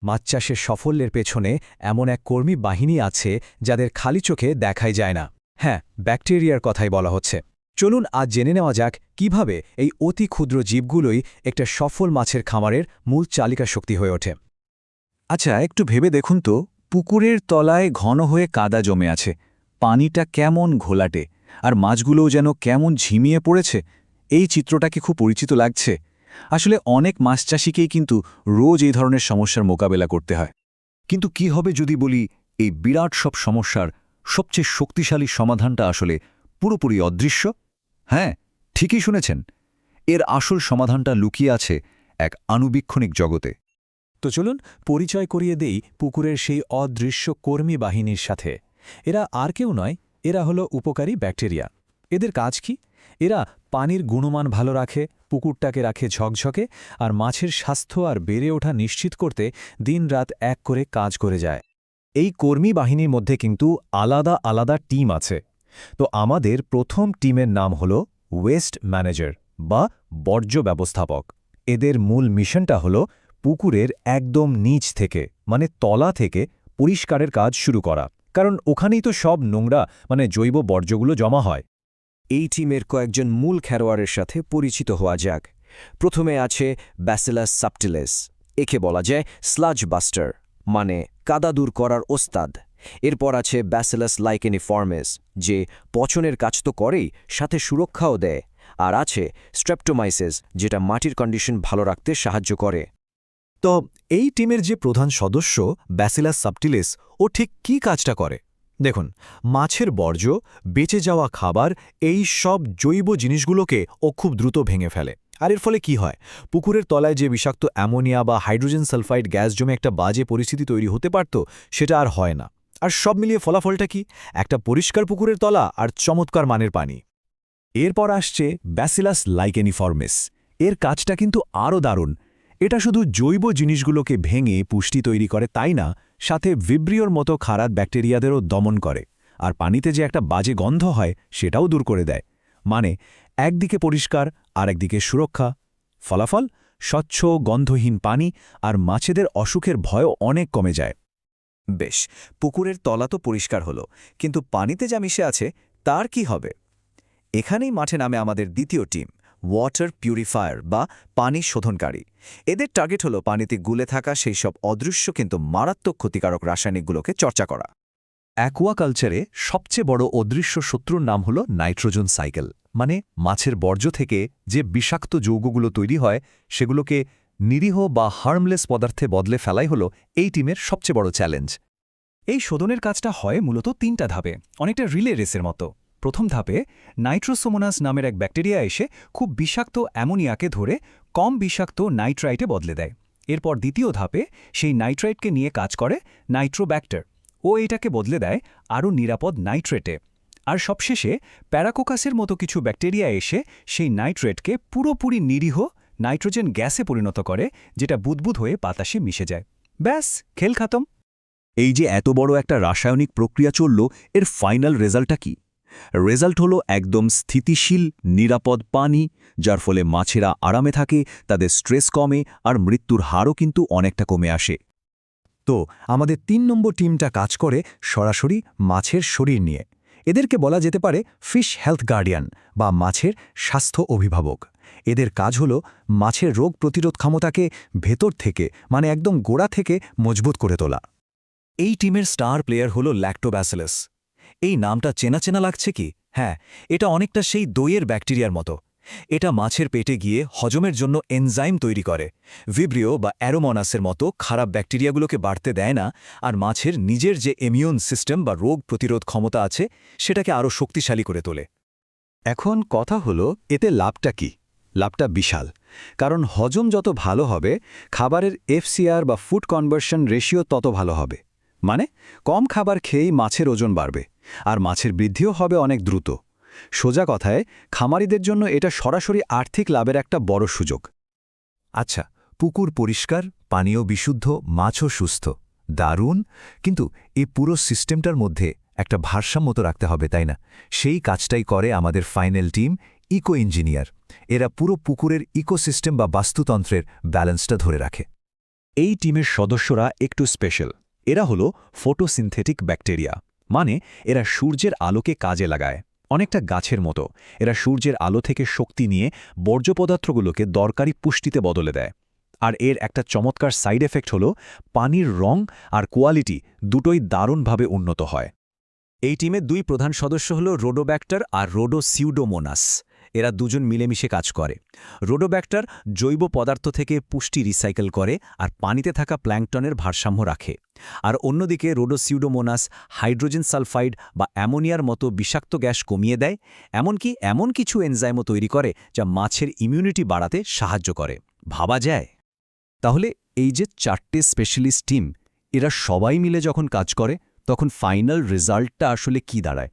মাছ চাষের সাফল্যের পেছনে এমন এক কর্মী বাহিনী আছে যাদের খালি চোখে দেখাই যায় না। হ্যাঁ, ব্যাকটেরিয়ার কথাই বলা হচ্ছে। চলুন আজ জেনে নেওয়া যাক কিভাবে এই অতি ক্ষুদ্র জীবগুলোই একটা সফল মাছের খামারের মূল চালিকা শক্তি হয়ে ওঠে। আচ্ছা, একটু ভেবে দেখুন তো, পুকুরের তলায় ঘন হয়ে কাদা জমে আছে, পানিটা কেমন ঘোলাটে, আর মাছগুলোও যেন কেমন ঝিমিয়ে পড়েছে। এই চিত্রটা কি খুব পরিচিত লাগছে? আসলে অনেক মাছ চাষিকেই কিন্তু রোজ এই ধরনের সমস্যার মোকাবেলা করতে হয়। কিন্তু কি হবে যদি বলি এই বিরাট সব সমস্যার সবচেয়ে শক্তিশালী সমাধানটা আসলে পুরোপুরি অদৃশ্য? হ্যাঁ, ঠিকই শুনেছেন। এর আসল সমাধানটা লুকিয়ে আছে এক আণুবীক্ষণিক জগতে। তো চলুন পরিচয় করিয়ে দেই পুকুরের সেই অদৃশ্য কর্মী বাহিনীর সাথে। এরা আর কেউ নয়, এরা হলো উপকারী ব্যাকটেরিয়া। এদের কাজ কি? এরা পানির গুণমান ভালো রাখে, পুকুরটাকে রাখে ঝকঝকে, আর মাছের স্বাস্থ্য আর বেড়ে ওঠা নিশ্চিত করতে দিনরাত এক করে কাজ করে যায়। এই কর্মী বাহিনীর মধ্যে কিন্তু আলাদা আলাদা টিম আছে। তো আমাদের প্রথম টিমের নাম হল ওয়েস্ট ম্যানেজার বা বর্জ্য ব্যবস্থাপক। এদের মূল মিশনটা হলো পুকুরের একদম নিচ থেকে, মানে তলা থেকে পরিষ্কারের কাজ শুরু করা, কারণ ওখানেই তো সব নোংরা জৈব বর্জ্যগুলো জমা হয়। এই টিমের কয়েকজন মূল খেলোয়াড়ের সাথে পরিচিত হওয়া যাক। প্রথমে আছে ব্যাসিলাস সাবটিলেস। একে বলা যায় স্লাজ বাস্টার, মানে কাদা দূর করার ওস্তাদ। এরপর আছে ব্যাসিলাস লাইকেনিফর্মিস, যে পচনের কাজ তো করেই, সাথে সুরক্ষাও দেয়। আর আছে স্ট্রেপ্টোমাইসিস, যেটা মাটির কন্ডিশন ভালো রাখতে সাহায্য করে। তো এই টিমের যে প্রধান সদস্য ব্যাসিলাস সাবটিলেস, ও ঠিক কী কাজটা করে দেখুন। মাছের বর্জ্য, বেঁচে যাওয়া খাবার, এই সব জৈব জিনিসগুলোকে ও খুব দ্রুত ভেঙে ফেলে। আর এর ফলে কি হয়? পুকুরের তলায় যে বিষাক্ত অ্যামোনিয়া বা হাইড্রোজেন সালফাইড গ্যাস জমে একটা বাজে পরিস্থিতি তৈরি হতে পারত, সেটা আর হয় না। আর সব মিলিয়ে ফলাফলটা কি? একটা পরিষ্কার পুকুরের তলা আর চমৎকার মানের পানি। এরপর আসছে ব্যাসিলাস লাইকেনিফর্মিস। এর কাজটা কিন্তু আরও দারুণ। এটা শুধু জৈব জিনিসগুলোকে ভেঙে পুষ্টি তৈরি করে তাই না, সাথে ভিব্রিওর মতো খারাপ ব্যাকটেরিয়াদেরও দমন করে। আর পানিতে যে একটা বাজে গন্ধ হয় সেটাও দূর করে দেয়। মানে একদিকে পরিষ্কার আর একদিকে সুরক্ষা। ফলাফল স্বচ্ছ গন্ধহীন পানি, আর মাছেদের অসুখের ভয়ও অনেক কমে যায়। বেশ, পুকুরের তলা তো পরিষ্কার হলো, কিন্তু পানিতে যা মিশে আছে তার কি হবে? এখানেই মাঠে নামে আমাদের দ্বিতীয় টিম, ওয়াটার পিউরিফায়ার বা পানি শোধনকারী। এদের টার্গেট হলো পানিতে গুলে থাকা সেই সব অদৃশ্য কিন্তু মারাত্মক ক্ষতিকারক রাসায়নিকগুলোকে চর্চা করা। অ্যাকোয়াকালচারে সবচেয়ে বড় অদৃশ্য শত্রুর নাম হলো নাইট্রোজেন সাইকেল। মানে মাছের বর্জ্য থেকে যে বিষাক্ত যৌগগুলো তৈরি হয় সেগুলোকে নিরীহ বা হার্মলেস পদার্থে বদলে ফেলাই হলো এই টিমের সবচেয়ে বড় চ্যালেঞ্জ। এই শোধনের কাজটা হয় মূলত 3টা ধাপে, অনেকটা রিলে রেসের মতো। প্রথম ধাপে নাইট্রোসোমোনাস নামের এক ব্যাকটেরিয়া এসে খুব বিষাক্ত অ্যামোনিয়াকে ধরে কম বিষাক্ত নাইট্রাইটে বদলে দেয়। এরপর দ্বিতীয় ধাপে সেই নাইট্রাইটকে নিয়ে কাজ করে নাইট্রোব্যাক্টার, ও এটাকে বদলে দেয় আরও নিরাপদ নাইট্রেটে। আর সবশেষে প্যারাকোকাসের মতো কিছু ব্যাকটেরিয়া এসে সেই নাইট্রেটকে পুরোপুরি নিরীহ নাইট্রোজেন গ্যাসে পরিণত করে, যেটা বুদবুদ হয়ে বাতাসে মিশে যায়। ব্যাস, খেল খাতম। এই যে এত বড় একটা রাসায়নিক প্রক্রিয়া চলল, এর ফাইনাল রেজাল্টটা কি? রেজাল্ট হলো একদম স্থিতিশীল নিরাপদ পানি, যার ফলে মাছেরা আরামে থাকে, তাদের স্ট্রেস কমে, আর মৃত্যুর হারও কিন্তু অনেকটা কমে আসে। তো আমাদের 3 নম্বর টিমটা কাজ করে সরাসরি মাছের শরীর নিয়ে। এদেরকে বলা যেতে পারে ফিশ হেলথ গার্ডিয়ান বা মাছের স্বাস্থ্য অভিভাবক। এদের কাজ হলো মাছের রোগ প্রতিরোধ ক্ষমতাকে ভেতর থেকে, মানে একদম গোড়া থেকে মজবুত করে তোলা। এই টিমের স্টার প্লেয়ার হলো ল্যাক্টোব্যাসিলাস। এই নামটা চেনা চেনা লাগছে কি? হ্যাঁ, এটা অনেকটা সেই দইয়ের ব্যাকটেরিয়ার মতো। এটা মাছের পেটে গিয়ে হজমের জন্য এনজাইম তৈরি করে। ভিব্রিও বা অ্যারোমনাসের মতো খারাপ ব্যাকটেরিয়াগুলোকে বাড়তে দেয় না, আর মাছের নিজের যে ইমিউন সিস্টেম বা রোগ প্রতিরোধ ক্ষমতা আছে সেটাকে আরও শক্তিশালী করে তোলে। এখন কথা হলো, এতে লাভটা কি? লাভটা বিশাল। কারণ হজম যত ভালো হবে, খাবারের এফসিআর বা ফুড কনভার্সন রেশিও তত ভালো হবে। মানে কম খাবার খেয়েই মাছের ওজন বাড়বে, আর মাছের বৃদ্ধিও হবে অনেক দ্রুত। সোজা কথায় খামারিদের জন্য এটা সরাসরি আর্থিক লাভের একটা বড় সুযোগ। আচ্ছা, পুকুর পরিষ্কার, পানীয় বিশুদ্ধ, মাছও সুস্থ, দারুণ। কিন্তু এই পুরো সিস্টেমটার মধ্যে একটা ভারসাম্য তো রাখতে হবে, তাই না? সেই কাজটাই করে আমাদের ফাইনাল টিম, ইকো ইঞ্জিনিয়ার। এরা পুরো পুকুরের ইকোসিস্টেম বা বাস্তুতন্ত্রের ব্যালেন্সটা ধরে রাখে। এই টিমের সদস্যরা একটু স্পেশাল। এরা হলো ফটোসিনথেটিক ব্যাকটেরিয়া, মানে এরা সূর্যের আলোকে কাজে লাগায়। অনেকটা গাছের মতো এরা সূর্যের আলো থেকে শক্তি নিয়ে বর্জ্য পদার্থগুলোকে দরকারি পুষ্টিতে বদলে দেয়। আর এর একটা চমৎকার সাইড এফেক্ট হলো পানির রং আর কোয়ালিটি দুটোই দারুণভাবে উন্নত হয়। এই টিমের দুই প্রধান সদস্য হল রোডোব্যাক্টার আর রোডোসিউডোমোনাস। এরা দুজন মিলেমিশে কাজ করে। রোডোব্যাক্টার জৈব পদার্থ থেকে পুষ্টি রিসাইকেল করে আর পানিতে থাকা প্ল্যাঙ্কটনের ভারসাম্য রাখে। আর অন্যদিকে রোডোসিউডোমোনাস হাইড্রোজেন সালফাইড বা অ্যামোনিয়ার মতো বিষাক্ত গ্যাস কমিয়ে দেয়, এমনকি এমন কিছু এনজাইমও তৈরি করে যা মাছের ইমিউনিটি বাড়াতে সাহায্য করে। ভাবা যায়? তাহলে এই যে 4টে স্পেশালিস্ট টিম, এরা সবাই মিলে যখন কাজ করে তখন ফাইনাল রেজাল্টটা আসলে কি দাঁড়ায়?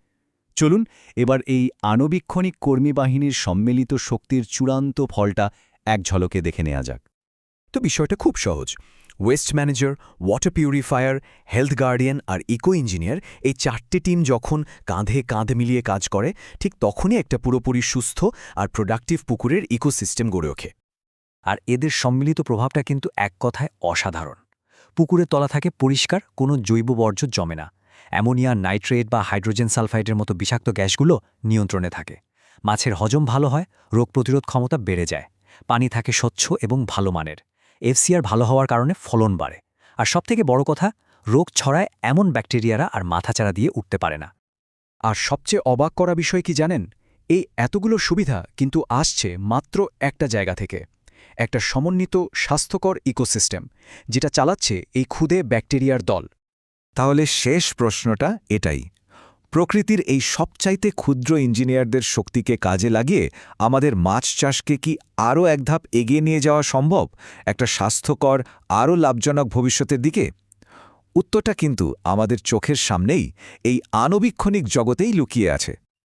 চলুন এবার এই আণুবীক্ষণিক কর্মী বাহিনীর সম্মিলিত শক্তির চূড়ান্ত ফলটা এক ঝলকে দেখে নেওয়া যাক। তো বিষয়টা খুব সহজ। Waste manager, water purifier, health guardian আর ইকো ইঞ্জিনিয়ার, এই 4টে টিম যখন কাঁধে কাঁধ মিলিয়ে কাজ করে, ঠিক তখনই একটা পুরোপুরি সুস্থ আর প্রোডাক্টিভ পুকুরের ইকোসিস্টেম গড়ে ওঠে। আর এদের সম্মিলিত প্রভাবটা কিন্তু এক কথায় অসাধারণ। পুকুরের তলা থাকে পরিষ্কার, কোনো জৈব বর্জ্য জমে না। অ্যামোনিয়া, নাইট্রেট বা হাইড্রোজেন সালফাইডের মতো বিষাক্ত গ্যাসগুলো নিয়ন্ত্রণে থাকে। মাছের হজম ভালো হয়, রোগ প্রতিরোধ ক্ষমতা বেড়ে যায়। পানি থাকে স্বচ্ছ এবং ভালো মানের। এফসিআর ভালো হওয়ার কারণে ফলন বাড়ে। আর সবথেকে বড় কথা, রোগ ছড়ায় এমন ব্যাকটেরিয়ারা আর মাথাচাড়া দিয়ে উঠতে পারে না। আর সবচেয়ে অবাক করা বিষয় কি জানেন? এই এতগুলো সুবিধা কিন্তু আসছে মাত্র একটা জায়গা থেকে, একটা সমন্বিত স্বাস্থ্যকর ইকোসিস্টেম, যেটা চালাচ্ছে এই ক্ষুদে ব্যাকটেরিয়ার দল। তাহলে শেষ প্রশ্নটা এটাই, প্রকৃতির এই সবচাইতে ক্ষুদ্র ইঞ্জিনিয়ারদের শক্তিকে কাজে লাগিয়ে আমাদের মাছ চাষকে কি আরও এক ধাপ এগিয়ে নিয়ে যাওয়া সম্ভব, একটা স্বাস্থ্যকর, আরও লাভজনক ভবিষ্যতের দিকে? উত্তরটা কিন্তু আমাদের চোখের সামনেই, এই আণুবীক্ষণিক জগতেই লুকিয়ে আছে।